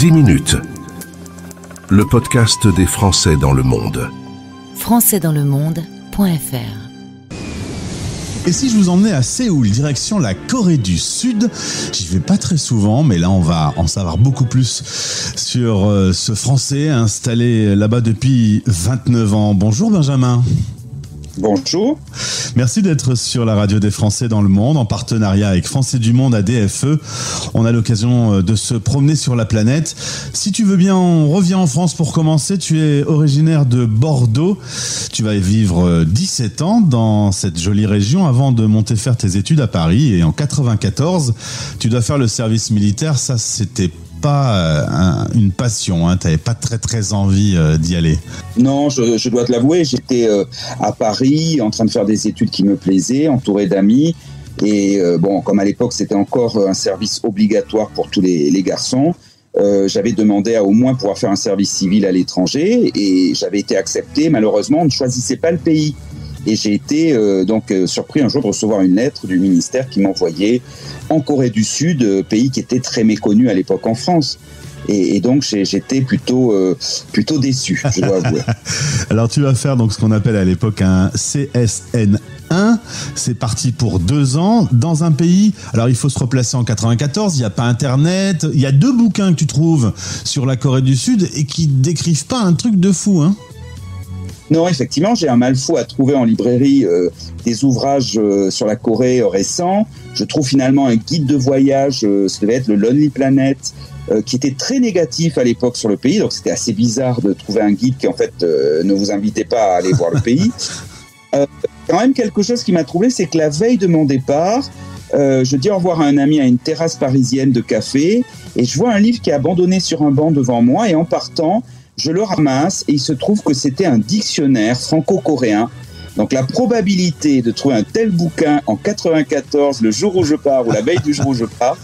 10 minutes. Le podcast des Français dans le monde. Françaisdanslemonde.fr. Et si je vous emmenais à Séoul, direction la Corée du Sud? J'y vais pas très souvent, mais là on va en savoir beaucoup plus sur ce Français installé là-bas depuis 29 ans. Bonjour Benjamin. Bonjour. Merci d'être sur la radio des Français dans le monde, en partenariat avec Français du Monde à DFE. On a l'occasion de se promener sur la planète. Si tu veux bien, on revient en France pour commencer. Tu es originaire de Bordeaux. Tu vas vivre 17 ans dans cette jolie région avant de monter faire tes études à Paris. Et en 94, tu dois faire le service militaire. Ça, c'était pas une passion, hein. T'avais pas très envie d'y aller. Non, je dois te l'avouer, j'étais à Paris en train de faire des études qui me plaisaient, entouré d'amis. Et comme à l'époque c'était encore un service obligatoire pour tous les garçons, j'avais demandé à au moins pouvoir faire un service civil à l'étranger et j'avais été accepté. Malheureusement, on ne choisissait pas le pays. Et j'ai été surpris un jour de recevoir une lettre du ministère qui m'envoyait en Corée du Sud, pays qui était très méconnu à l'époque en France. Et donc j'étais plutôt déçu, je dois avouer. Alors tu vas faire donc ce qu'on appelle à l'époque un CSN1. C'est parti pour 2 ans dans un pays. Alors il faut se replacer en 94. Il n'y a pas Internet. Il y a 2 bouquins que tu trouves sur la Corée du Sud et qui décrivent pas un truc de fou, hein. Non, effectivement, j'ai un mal fou à trouver en librairie des ouvrages sur la Corée récents. Je trouve finalement un guide de voyage, ça devait être le Lonely Planet, qui était très négatif à l'époque sur le pays. Donc c'était assez bizarre de trouver un guide qui en fait ne vous invitait pas à aller voir le pays. Quand même quelque chose qui m'a troublé, c'est que la veille de mon départ, je dis au revoir à un ami à une terrasse parisienne de café et je vois un livre qui est abandonné sur un banc devant moi et en partant, je le ramasse et il se trouve que c'était un dictionnaire franco-coréen. Donc la probabilité de trouver un tel bouquin en 94, le jour où je pars ou la veille du jour où je pars,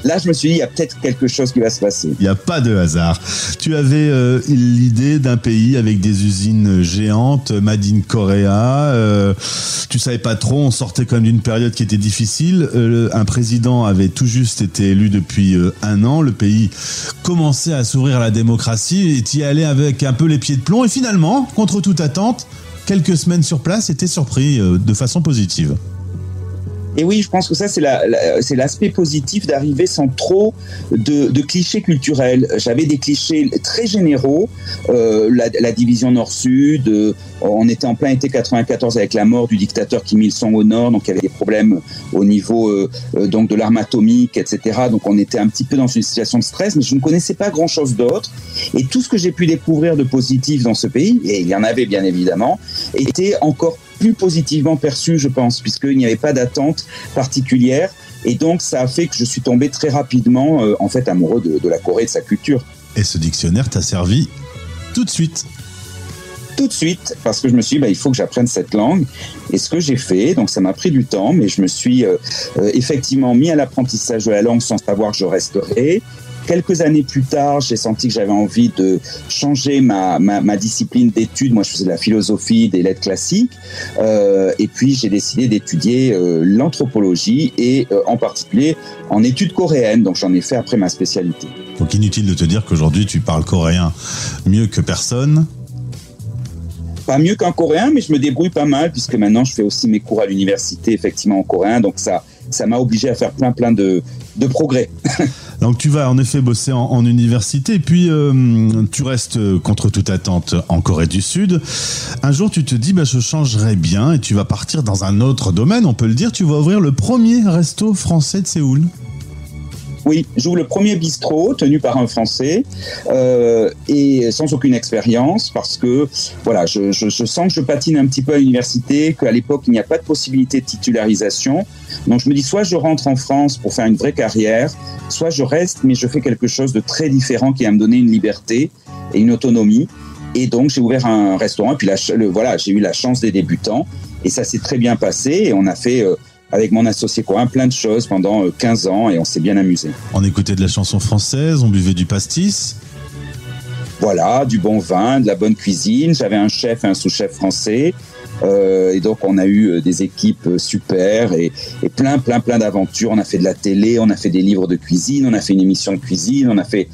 là je me suis dit il y a peut-être quelque chose qui va se passer. Il n'y a pas de hasard. Tu avais l'idée d'un pays avec des usines géantes, Made in Korea. Tu savais pas trop, on sortait quand même d'une période qui était difficile. Un président avait tout juste été élu depuis 1 an. Le pays commençait à s'ouvrir à la démocratie et tu y allais avec un peu les pieds de plomb. Et finalement, contre toute attente, quelques semaines sur place, était surpris de façon positive. Et oui, je pense que ça, c'est l'aspect positif d'arriver sans trop de clichés culturels. J'avais des clichés très généraux, la division nord-sud, on était en plein été 94 avec la mort du dictateur Kim Il-sung au nord, donc il y avait des problèmes au niveau donc de l'arme atomique, etc. Donc on était un petit peu dans une situation de stress, mais je ne connaissais pas grand-chose d'autre. Et tout ce que j'ai pu découvrir de positif dans ce pays, et il y en avait bien évidemment, était encore plus positivement perçu, je pense, puisqu'il n'y avait pas d'attente particulière. Et donc, ça a fait que je suis tombé très rapidement, amoureux de la Corée et de sa culture. Et ce dictionnaire t'a servi tout de suite? Tout de suite, parce que je me suis dit, il faut que j'apprenne cette langue. Et ce que j'ai fait, donc ça m'a pris du temps, mais je me suis effectivement mis à l'apprentissage de la langue sans savoir que je resterais. Quelques années plus tard, j'ai senti que j'avais envie de changer ma discipline d'études. Moi, je faisais de la philosophie, des lettres classiques. Et puis, j'ai décidé d'étudier l'anthropologie et en particulier en études coréennes. Donc, j'en ai fait après ma spécialité. Donc, inutile de te dire qu'aujourd'hui, tu parles coréen mieux que personne. Pas mieux qu'un coréen, mais je me débrouille pas mal puisque maintenant, je fais aussi mes cours à l'université, effectivement, en coréen. Donc, ça m'a obligé à faire plein de progrès. Donc tu vas en effet bosser en université et puis tu restes contre toute attente en Corée du Sud. Un jour tu te dis je changerais bien et tu vas partir dans un autre domaine, on peut le dire, tu vas ouvrir le premier resto français de Séoul. Oui, j'ouvre le premier bistrot tenu par un Français et sans aucune expérience parce que voilà, je sens que je patine un petit peu à l'université, qu'à l'époque il n'y a pas de possibilité de titularisation. Donc je me dis soit je rentre en France pour faire une vraie carrière, soit je reste mais je fais quelque chose de très différent qui va me donner une liberté et une autonomie. Et donc j'ai ouvert un restaurant et puis j'ai eu la chance des débutants et ça s'est très bien passé et on a fait avec mon associé coréen plein de choses pendant 15 ans et on s'est bien amusé. On écoutait de la chanson française, on buvait du pastis. Voilà, du bon vin, de la bonne cuisine. J'avais un chef et un sous-chef français. Et donc on a eu des équipes super et plein d'aventures. On a fait de la télé, on a fait des livres de cuisine, on a fait une émission de cuisine, on a fait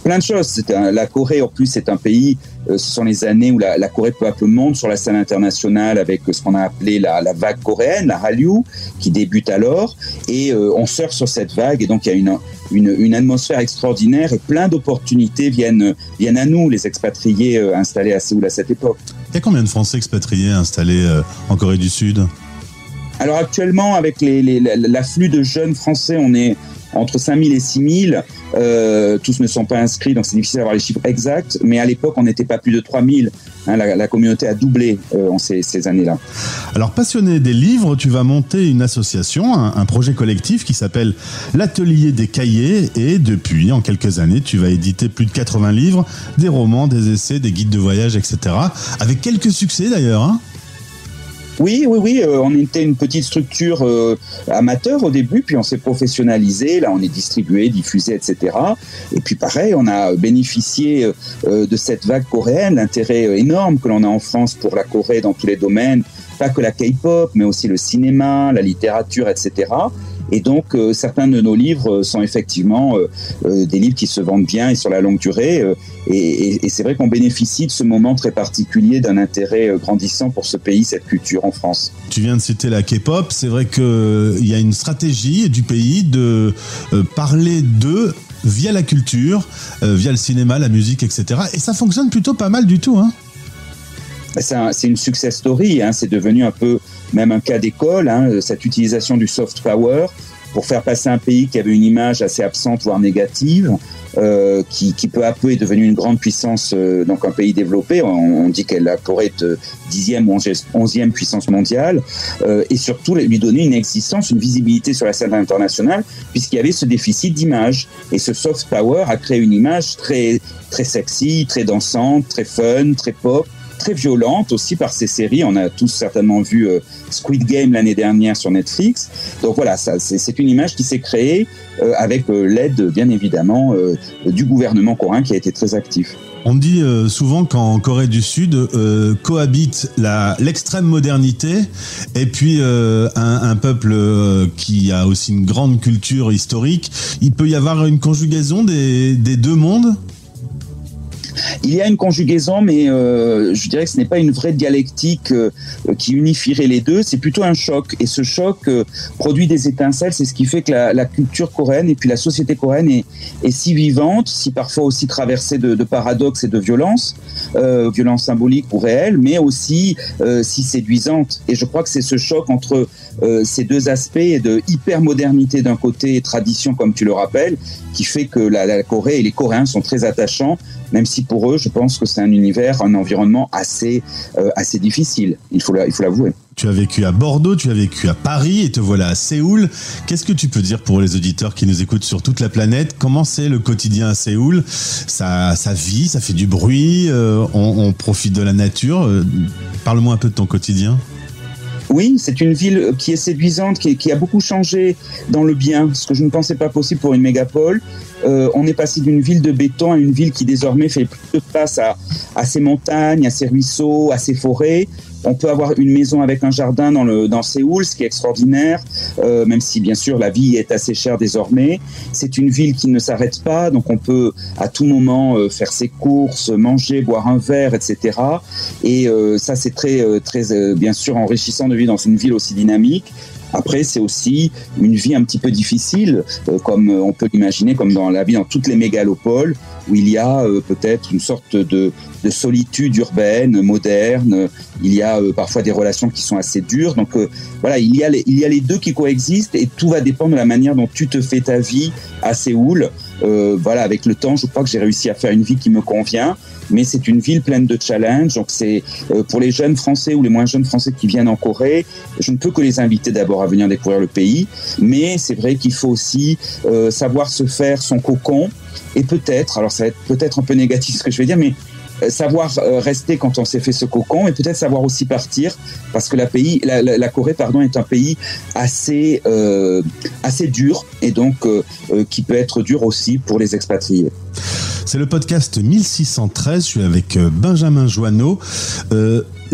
plein de choses. La Corée, en plus, c'est un pays, ce sont les années où la Corée peu à peu monte sur la scène internationale avec ce qu'on a appelé la vague coréenne, la Hallyu, qui débute alors. Et on surfe sur cette vague. Et donc, il y a une atmosphère extraordinaire et plein d'opportunités viennent à nous, les expatriés installés à Séoul à cette époque. Il y a combien de Français expatriés installés en Corée du Sud ? Alors actuellement, avec l'afflux de jeunes Français, on est entre 5 000 et 6 000. Tous ne sont pas inscrits, donc c'est difficile d'avoir les chiffres exacts. Mais à l'époque, on n'était pas plus de 3 000. La communauté a doublé en ces années-là. Alors, passionné des livres, tu vas monter une association, un projet collectif qui s'appelle l'Atelier des Cahiers. Et depuis, en quelques années, tu vas éditer plus de 80 livres, des romans, des essais, des guides de voyage, etc. Avec quelques succès d'ailleurs, hein ? Oui, on était une petite structure amateur au début, puis on s'est professionnalisé, là on est distribué, diffusé, etc. Et puis pareil, on a bénéficié de cette vague coréenne, l'intérêt énorme que l'on a en France pour la Corée dans tous les domaines, pas que la K-pop, mais aussi le cinéma, la littérature, etc. Et donc, certains de nos livres sont effectivement des livres qui se vendent bien et sur la longue durée. Et c'est vrai qu'on bénéficie de ce moment très particulier d'un intérêt grandissant pour ce pays, cette culture en France. Tu viens de citer la K-pop. C'est vrai qu'il y a une stratégie du pays de parler d'eux via la culture, via le cinéma, la musique, etc. Et ça fonctionne plutôt pas mal du tout, hein. C'est une success story, hein. C'est devenu un peu même un cas d'école, hein, cette utilisation du soft power pour faire passer un pays qui avait une image assez absente, voire négative, qui peu à peu est devenu une grande puissance, donc un pays développé. On dit que la Corée est 10e ou 11e puissance mondiale, et surtout lui donner une existence, une visibilité sur la scène internationale, puisqu'il y avait ce déficit d'image. Et ce soft power a créé une image très, très sexy, très dansante, très fun, très pop, très violente aussi par ces séries. On a tous certainement vu Squid Game l'année dernière sur Netflix. Donc voilà, c'est une image qui s'est créée avec l'aide, bien évidemment, du gouvernement coréen qui a été très actif. On dit souvent qu'en Corée du Sud cohabite l'extrême modernité et puis un peuple qui a aussi une grande culture historique. Il peut y avoir une conjugaison des deux mondes ? Il y a une conjugaison, mais je dirais que ce n'est pas une vraie dialectique qui unifierait les deux, c'est plutôt un choc. Et ce choc produit des étincelles, c'est ce qui fait que la culture coréenne et puis la société coréenne est si vivante, si parfois aussi traversée de paradoxes et de violences symboliques ou réelles, mais aussi si séduisante. Et je crois que c'est ce choc entre ces deux aspects de hyper-modernité d'un côté et tradition, comme tu le rappelles, qui fait que la Corée et les Coréens sont très attachants, même si pour eux, je pense que c'est un univers, un environnement assez difficile, il faut l'avouer. Tu as vécu à Bordeaux, tu as vécu à Paris et te voilà à Séoul. Qu'est-ce que tu peux dire pour les auditeurs qui nous écoutent sur toute la planète ? Comment c'est le quotidien à Séoul ? Ça vit, ça fait du bruit, on profite de la nature. Parle-moi un peu de ton quotidien. Oui, c'est une ville qui est séduisante, qui a beaucoup changé dans le bien, ce que je ne pensais pas possible pour une mégapole. On est passé d'une ville de béton à une ville qui désormais fait plus de place à ses montagnes, à ses ruisseaux, à ses forêts. On peut avoir une maison avec un jardin dans Séoul, ce qui est extraordinaire, même si bien sûr la vie est assez chère désormais. C'est une ville qui ne s'arrête pas, donc on peut à tout moment faire ses courses, manger, boire un verre, etc. Et ça c'est très bien sûr enrichissant de vivre dans une ville aussi dynamique. Après, c'est aussi une vie un petit peu difficile, comme on peut l'imaginer, comme dans la vie dans toutes les mégalopoles, où il y a peut-être une sorte de solitude urbaine, moderne. Il y a parfois des relations qui sont assez dures. Donc voilà, il y a les deux qui coexistent et tout va dépendre de la manière dont tu te fais ta vie à Séoul. Voilà, avec le temps, je crois que j'ai réussi à faire une vie qui me convient. Mais c'est une ville pleine de challenges. Donc c'est pour les jeunes Français ou les moins jeunes Français qui viennent en Corée, je ne peux que les inviter d'abord à venir découvrir le pays. Mais c'est vrai qu'il faut aussi savoir se faire son cocon et peut-être, alors ça va être peut-être un peu négatif ce que je vais dire, mais savoir rester quand on s'est fait ce cocon et peut-être savoir aussi partir parce que la Corée est un pays assez dur et donc qui peut être dur aussi pour les expatriés. C'est le podcast 1613, je suis avec Benjamin Joanneau.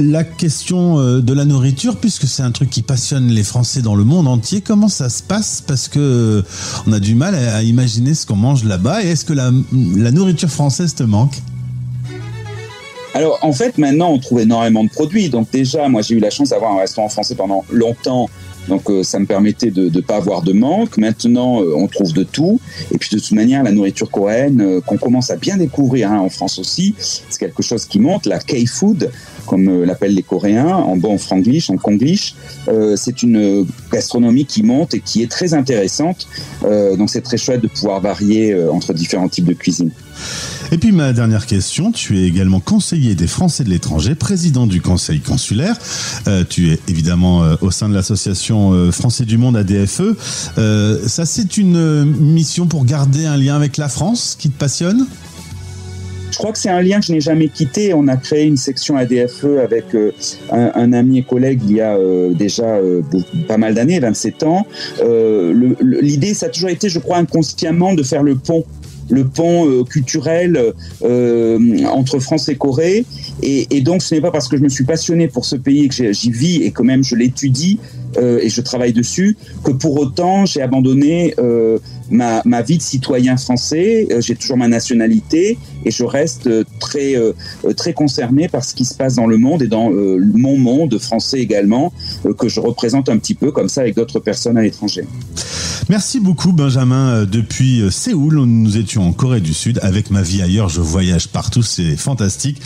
La question de la nourriture, puisque c'est un truc qui passionne les Français dans le monde entier, comment ça se passe? Parce que on a du mal à imaginer ce qu'on mange là-bas. Et est-ce que la nourriture française te manque? Alors, en fait, maintenant, on trouve énormément de produits. Donc déjà, moi, j'ai eu la chance d'avoir un restaurant français pendant longtemps. Donc, ça me permettait de ne pas avoir de manque. Maintenant, on trouve de tout. Et puis, de toute manière, la nourriture coréenne, qu'on commence à bien découvrir en France aussi, c'est quelque chose qui monte. La K-food, comme l'appellent les Coréens, en bon franglish, en konglish. C'est une gastronomie qui monte et qui est très intéressante. Donc, c'est très chouette de pouvoir varier entre différents types de cuisine. Et puis ma dernière question, tu es également conseiller des Français de l'étranger, président du conseil consulaire. Tu es évidemment au sein de l'association Français du Monde ADFE. Ça, c'est une mission pour garder un lien avec la France qui te passionne ? Je crois que c'est un lien que je n'ai jamais quitté. On a créé une section ADFE avec un ami et collègue il y a déjà pas mal d'années, 27 ans. L'idée, ça a toujours été, je crois, inconsciemment, de faire le pont culturel entre France et Corée. Et donc, ce n'est pas parce que je me suis passionné pour ce pays et que j'y vis et que même je l'étudie et je travaille dessus, que pour autant, j'ai abandonné ma vie de citoyen français. J'ai toujours ma nationalité et je reste très concerné par ce qui se passe dans le monde et dans mon monde français également, que je représente un petit peu comme ça avec d'autres personnes à l'étranger. Merci beaucoup Benjamin. Depuis Séoul, nous étions en Corée du Sud. Avec Ma vie ailleurs, je voyage partout, c'est fantastique.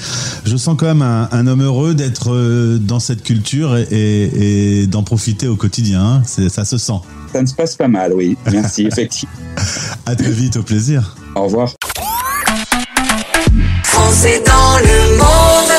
Je sens quand même un homme heureux d'être dans cette culture et d'en profiter au quotidien. Ça se sent. Ça se passe pas mal, oui. Merci, effectivement. À très vite, au plaisir. Au revoir. Français dans le monde.